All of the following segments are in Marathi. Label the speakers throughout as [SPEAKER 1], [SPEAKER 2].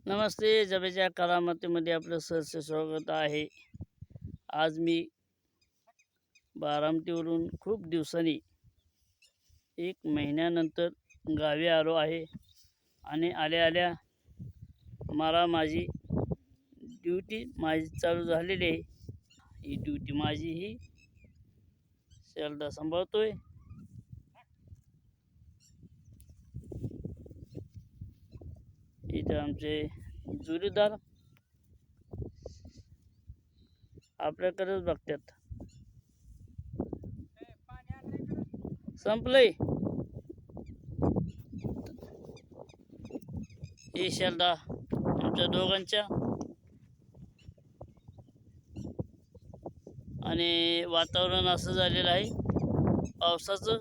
[SPEAKER 1] नमस्ते. जबेच्या करामतीमध्ये आपलं सहर्ष स्वागत आहे. आज मी बारामतीवरून खूप दिवसांनी 1 महिन्यानंतर गावी आलो आहे आणि आल्या माझी ड्युटी चालू झालेली आहे. ही ड्युटी माझी ही शेल्डा सांभाळतोय. इथे आमचे जोडीदार आपल्याकडेच बघतात. संपलंय हे शेल्डा आमच्या दोघांच्या. आणि वातावरण असं झालेलं आहे पावसाचं.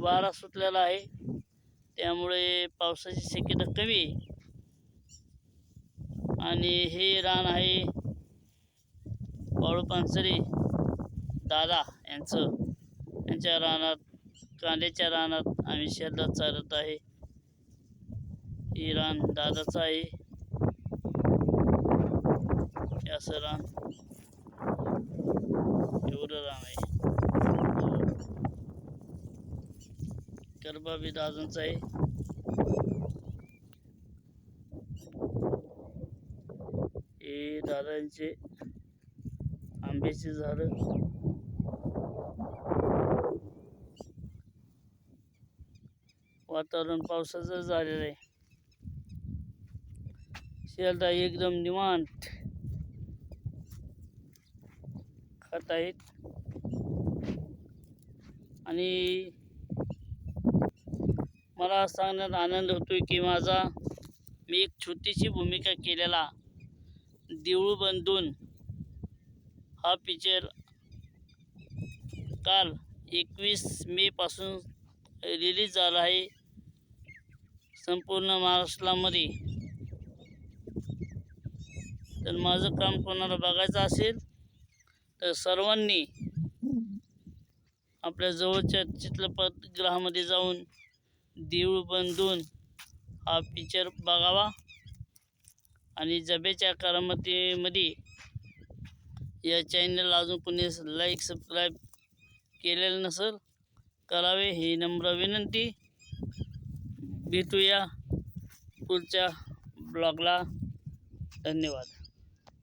[SPEAKER 1] वारा सुटलेला आहे, त्यामुळे पावसाची शक्यता कमी आहे. आणि हे रान आहे वाळू पानसरे दादा यांच्या रानात, कांद्याच्या रानात आम्ही शेल्डा चालत आहे. हे रान दादाचं आहे. हे असं रान, एवढं रान आहे. करबा बी दादांचा आहे. हे दादांचे आंब्याचे झाड. वातावरण पावसाचं झालेलं आहे. शेल्डा एकदम निवांत खात आहेत. आणि मला सांगण्यात आनंद होतोय की मी एक छोटीशी भूमिका केलेला देऊळ बंधून हा पिक्चर काल 21 मे पासून रिलीज झाला आहे संपूर्ण महाराष्ट्रामध्ये. तर माझं काम कोणाला बघायचं असेल तर सर्वांनी आपल्या जवळच्या चित्रपटगृहामध्ये जाऊन देऊळ बंधून हा पिक्चर बघावा. आणि जबेच्या करामतीमध्ये या चॅनलला अजून कोणी लाईक सबस्क्राईब केलेलं नसेल करावे ही नम्र विनंती. भेटूया पुढच्या ब्लॉगला. धन्यवाद.